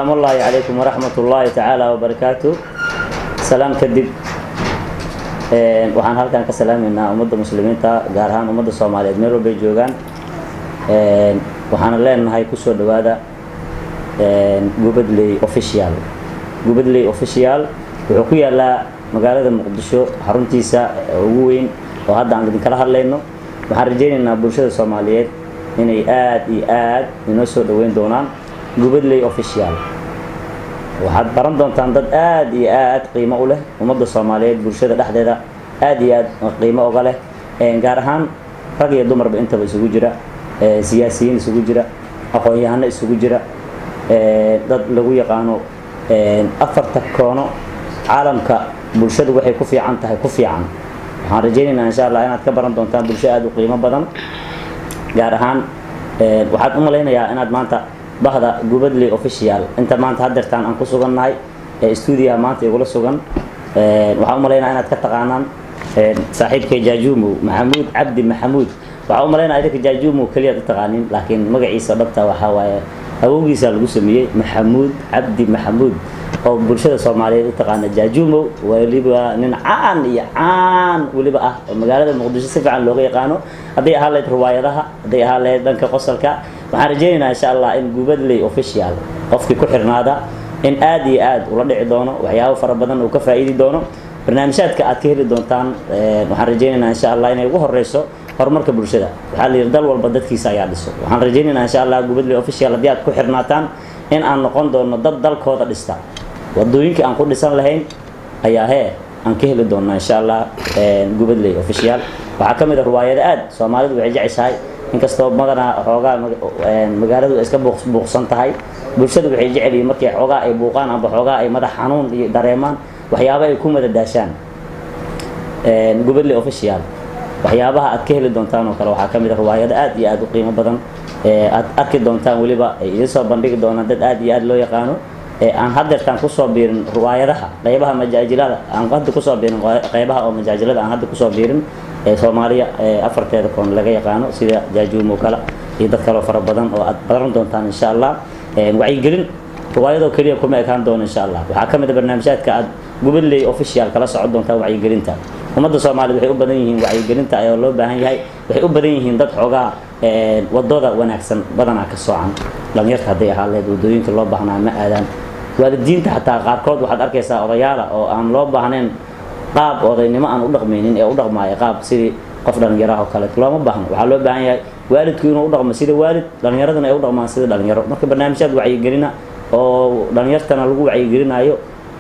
السلام الله عليكم ورحمة الله تعالى وبركاته. سلام كدب waxaan halkan ka salaameynaa ummadda muslimiinta gaar ahaan ummadda Soomaaliyeed meel walba joogan waxaan leenahay ku soo dhawaada Gubadley official wuxuu ku yaalaa magaalada Muqdisho xaruntiisa ugu weyn oo hadda aan idin kala hadlayno waxaan rajaynaynaa bulshada Soomaaliyeed inay aad iyo aad inoo soo dhaweyn doonaan Gubadley official waxaad baran doontaan dad aad iyo aad qiimo u leh ummadda Soomaaliyeed bulshada dhexdeeda aad iyo aad qiimo uga leh gaar ahaan rag iyo dumarba intaba isugu jira siyaasiyiin isugu jira aqoon-yahano isugu jira dad lagu yaqaano afarta koono caalamka bulshadu waxay ku fiican tahay ku fiican waxaan rajaynaynaa insha Allah inaad ka baran doontaan bulsho aad u qiimo badan gaar ahaan waxaad u maleynayaa inaad maanta bahda Gubadley official inta maanta hadeertaan aan ku sugannahay studio maanta igula sugan waxaan u maleynayaa inaad ka taqaanaan saaxiibkay Jaajumo Maxamuud Cabdi Maxamuud waxaan u maleynayaa idinka Jaajumo kaliya taqaanin laakiin magaciisa dhabta waxa waaye awowgiisa lagu sameeyay Maxamuud Cabdi Maxamuud oo bulshada Soomaaliyeed u taqaana Jaajumo waliba nin caan iyo caan waliba ah magaalada Muqdisho si fiican looga yaqaano haday ahaaleed riwaayadaha haday ahaaleed danka qosolka waxaan rajaynaynaa insha Allah in Gubadley official qofkii ku xirnaada in aad iyo aad ula dhici doono waxyaabo fara badan oo ka faa'iidi doono barnaamijyaadka aad ka heli doontaan waxaan rajaynaynaa insha Allah inay ugu horeyso horumarka bulshada waxa la yiraahdaa dal walba dadkiisa ayaa dhiso waxaan rajaynaynaa insha Allah Gubadley official hadii aad ku xirnaataan in aan noqon doono dad dalkooda dhista wadooyinka aan ku dhisan lahayn ayaa aan ka heli doonaa insha Allah Gubadley official waxa kamid ah riwaayada aad Soomaalidu waxay jeceshahay inkastoo madana xoogaa magaaladu iska buuqsan tahay bulshadu waxay jecel yihiin markay xoogaa ay buuqaan amba xoogaa ay madax xanuun iyo dareemaan waxyaabo ay ku madadaashaan Gubadley official waxyaabaha aad ka heli doontaan oo kale waxa kamid ah riwaayada aad iyo aad u qiimo badan aad arki doontaan waliba ay idin soo bandhigi doonaan dad aad iyo aad loo yaqaano aan hadeertaan ku soo biirin riwaayadaha qaybaha majaajilada aan hadda ku soo biirin qaybaha oo majaajilada aan hadda ku soo biirin Soomaaliya afarteeda koon laga yaqaano sida Jaajumo kala iyo dad kale fara badan oo aad baran doontaan insha Allah wacyigelin riwaayado kaliya kuma ekaan doona insha Allah waxa kamid ah barnaamijyaadka aad Gubadley official kala socon doontaan wacyigelinta ummadda Soomaaliyeed waxay u badan yihiin wacyigelinta ayaa loo baahan yahay waxay u badan yihiin dad xoogaa wadada wanaagsan badana ka socan dhalinyarta haday ahaaleed wadooyinka loo baahnaa ma aadaan waalidiinta xataa qaarkood waxaad arkaysaa odayaal oo aan loo baahnayn qaab odaynimo aan u dhaqmaynin ee u dhaqmaayo qaab sidii qof dhalinyaro oo kale looma baahno waxa loo baahan yahay waalidku inuu u dhaqmo sida waalid dhalinyaraduna ay u dhaqmaan sida dhalinyaro marka barnaamijyada wacyigelina oo dhalinyartana lagu wacyigelinayo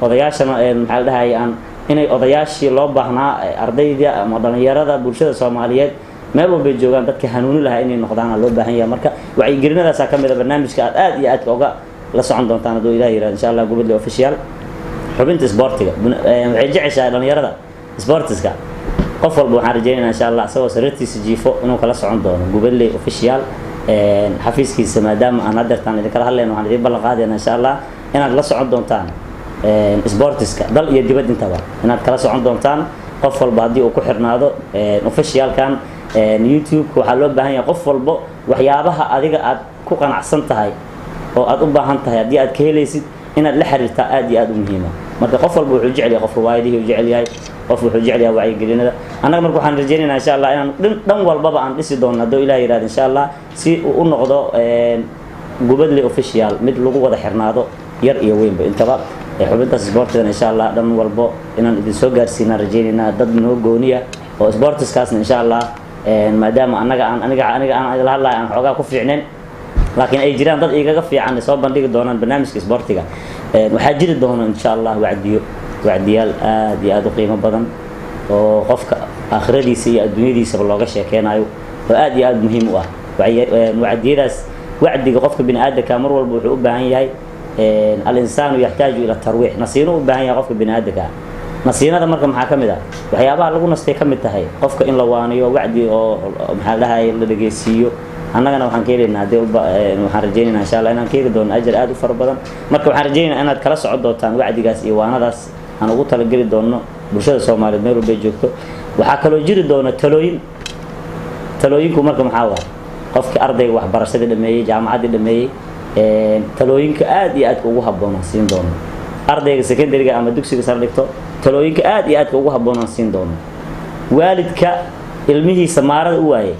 odayaashana maxaa la dhahay aan inay odayaashii loo baahnaa ardayda ama dhalinyarada bulshada Soomaaliyeed meel walba joogan dadka hanuuni lahaa inay noqdaan loo baahan yahay marka wacyigelinadaas ka mid ah barnaamijka aad iyo aad uga la socon doontaan haduu Ilaahay yiraahdo insha Allah Gubadley official xubinta sportiga waxay jeceshahay dhalinyarada sportiska qof walba waxaan rajaynaynaa insha Allah asagoo sartiisa jiifo inuu kala socon doono Gubadley official xafiiskiisa maadaama aan hadeertaan idin kala hadlayno waxaan idin ballan qaadaynaa insha Allah inaad la socon doontaan sportiska dal iyo dibad intaba inaad kala socon doontaan qof walba hadii uu ku xirnaado officialkan YouTube waxa loo baahan yahay qof walba waxyaabaha adiga aad ku qanacsan tahay oo aad u baahan tahay hadii aad ka helaysid inaad la xiriirtaa aad iyo aad u muhiim ah marka qof walba wuxuu jecel yahay qof riwaayadihi uu jecel yahay qof wuxuu jecel yahay wacyigelinada anaga marka waxaan rajaynaynaa insha Allah inaan dhan walba aan dhisi doono haduu Ilaahay yiraahdo insha Allah si uu u noqdo Gubadley official mid lagu wada xirnaado yar iyo weynba intaba xubinta sportiga insha Allah dhan walba inaan idin soo gaarsiinaa rajaynaynaa dad noo gooniya oo sportiskaasna insha Allah maadaama aniga aan la hadlayo aan xoogaa ku fiicneen laakiin ay jiraan dad igaga fiican soo bandhigi doonaan barnaamijka sportiga waxa jiri doona insha Allah wacdiyaal aad iyo aad u qiimo badan oo qofka aakhiradiisa iyo adduunyadiisa looga sheekeenayo oo aad iyo aad muhiim u ah wacdiyadaas wacdiga qofka bini'aadamka mar walba wuxuu u baahan yahay al-insaanu yaxtaaju ila tarwiix nasiino u baahan yahay qofka bini'aadamka nasiinada marka maxaa kamid ah waxyaabaha lagu nastay kamid tahay qofka in la waaniyo wacdi oo maxaa la dhahay la dhageysiyo annagana waxaan ka helaynaa waxaan rajaynaynaa insha Allah inaan ka heli doono ajar aad u fara badan marka waxaan rajaynaynaa inaad kala socon doontaan wacdigaas iyo waanadaas aan ugu talagali doono bulshada Soomaaliyeed meel walba joogto waxa kale oo jiri doona talooyinku marka maxaa waa qofka ardayga waxbarashada dhameeyay jaamacadda dhameeyay talooyinka aad iyo aad ugu habboon siin doono ardayga secondary-ga ama dugsiga sare dhigto talooyinka aad iyo aad ugu habboon siin doono waalidka ilmihiisa maarada u waayay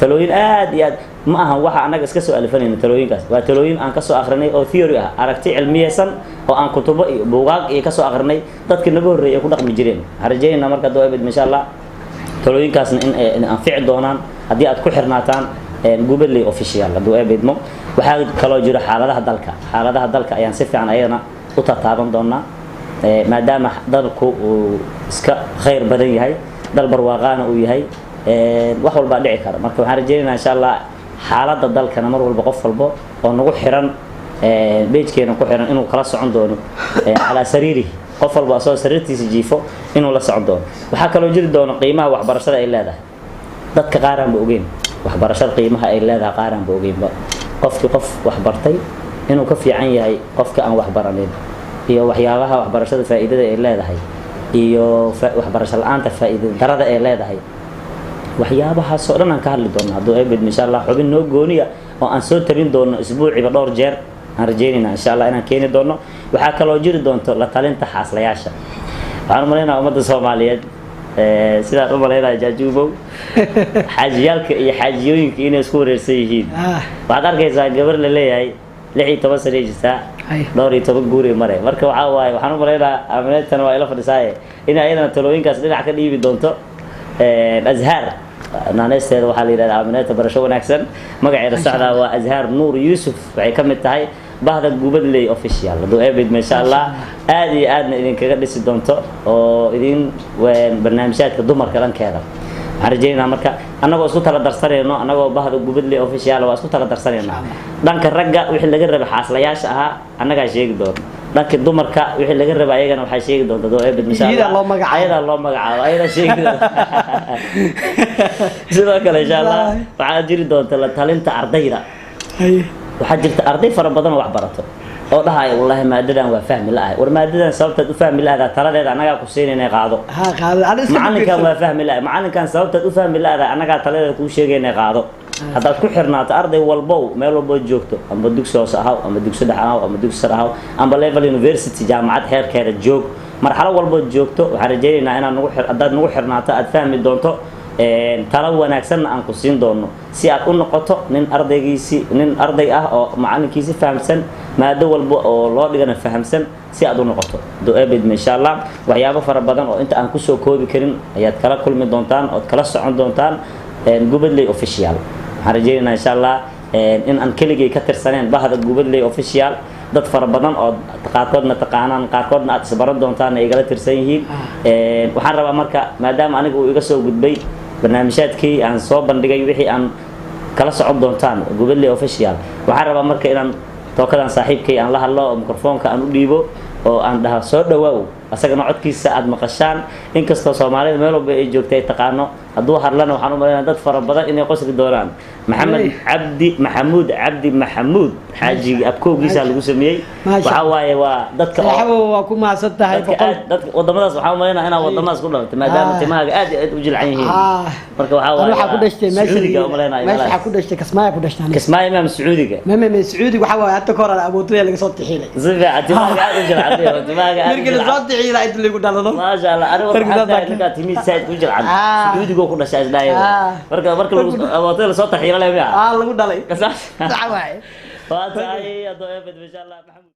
talooyin aad iyo aad ma aha waxa anaga iska soo alfanayna talooyinkaas waa talooyin aan ka soo akhrinay oo theory ah aragti cilmiyeysan oo aan kutubo iyo buugaag iyo ka soo akhrinay dadkii naga horreeyay ku dhaqmi jireen harjeeyna marka dawabid insha Allah talooyinkaasna in anfici doonaan haddii aad ku xirnaataan Gubadley official dawabid mo waxa kaloo jira xaaladaha dalka ayaan si fiican ayana u tataaban doonaa maadaama dalku uu iska khayr badan yahay dal barwaaqana uu yahay wax walba dhici kara marka waxaan rajaynaynaa insha Allah xaaladda dalkana mar walba qof walba oo nagu xiran beejkeena ku xiran inuu kala socon doono ala sariiri qof walba soo sariirtiisa jiifo inuu la socon doono waxa kaloo jiri doono qiimaha waxbarashada ay leedahay dadka qaar aan ogeyn waxbarashada qiimaha ay leedahay qaar aan ogeyn ba qof wax bartay inuu ka fiican yahay qofka aan wax baranin iyo waxyaabaha waxbarashada faa'iidada ay leedahay iyo waxbarashada la'aanta faa'iidada darada ay leedahay waxyaabaha soo dhan aan ka hadli doono hadduu eebid insha Allah xubin noo gooniya oo aan soo tarin doono isbuuciiba dhowr jeer aan rajeynayna insha Allah inaan keeni doono waxa kaloo jiri doonto la talinta xaaslayaasha waxaan umaleynaa ummadda Soomaaliyeed sida u maleynaa jaajuubow xaajiyalka iyo xaajiyooyinka inay isku wareersan yihiin waxaad arkaysaa gabar la leeyahay 16 sano jirta dhowr iyo 10 guuri mare marka waxa waaye waxaan umaleynaa aamintan waa ila fadhisaaye in ayadana talooyinkaas dhinac ka dhiibi doonto أزهار نانيستيد waxaa la yiraahdaa aaminta barasho wanaagsan magaceeda saxda waa Azhar Nuur Yusuf waxay ka mid tahay bahda Gubadley official doo eebid ma sha Allah aad iyo aadna idin kaga dhisi doonto oo idin barnaamijyaadka dumarka dhankeeda waxaan rajaynaynaa marka anagoo isku tala darsanayno anagoo bahda Gubadley official waa isku tala darsanayna dhanka ragga wixii laga rabay xaaslayaasha ahaa anaga sheegi doono dhanka dumarka wixii laga rabay ayagana waxa sheegi doonta doo eebid ma sha Allah ayada loo magacaabo ayada sheegi sidoo kale insha Allah waxa jiri doonta la talinta ardayda waxa jirta arday fara badan wax barato oo dhahay wallahi maadadan waa fahmi la'ahay war maadadan sababta u fahmi la'ahay taladeeda anaga ku siinayna qaado macalinkan waa fahmi la'ahay macalinkan sababta u fahmi la'ahay anaga taladeeda ku sheegayna qaado hadaad ku xirnaato arday walbo meel walbo joogto amba dugsi hoose ahaw ama dugsi dhexe ahaw ama dugsi sare ahaw amba level university jaamacad heerkeeda joog marxalad walbo joogto waxaan rajaynaynaa inaan nagu xirnaato aad fahmi doonto talo wanaagsan aan ku siin doono si aad u noqoto nin arday ah oo macalinkiisa fahamsan maado walba oo loo dhigana fahamsan si aad u noqoto doo eebid insha Allah waxyaabo fara badan oo inta aan ku soo koobi karin ayaad kala kulmi doontaan oo kala socon doontaan Gubadley official waxaan rajaynaynaa insha Allah in aan keligay ka tirsaneen bahda Gubadley official dad fara badan oo qaarkoodna taqaanaan qaarkoodna aad isbaran doontaan ay igala tirsan yihiin waxaan rabaa marka maadaama aniga uu iga soo gudbay barnaamijyaadkii aan soo bandhigay wixii aan kala socon doontaan Gubadley official waxaan rabaa marka inaan tookadan saaxiibkay aan la hadlo oo mikrofoonka aan u dhiibo oo aan dhaho soo dhawaaw asagana codkiisa aad maqashaan inkastoo Soomaalida meel walba ay joogtay taqaano hadduu hadlana waxaan u maleeyaa dad fara badan inay qosli doonaan Maxamuud Xaaji abkoogiisa lagu sameeyay waxa waaye waa dadka waa ku maasan tahay dadka wadamadaas waxaan u maleeyaa inaa wadamadaas ku dhalatay maadaama timaaga aad u jilcan yihiin marka waxa ku dhashtay meesha ku dhashtay Kismaayo ma Sacuudiga Sacuudiga waxa waaye hadda koor abuutay laga soo tixilay zifa timaaga aad u jilcan timaaga aad إلى أنت اللي قلنا له ما شاء الله أنا والله حتى تيمي سعيد وجل عن سعودي جو كنا شايف دايم بركة أبوطيل صوت حيرة لا يبيع الله قلنا لي كسر فاتحي يا ضيف إن شاء الله محمد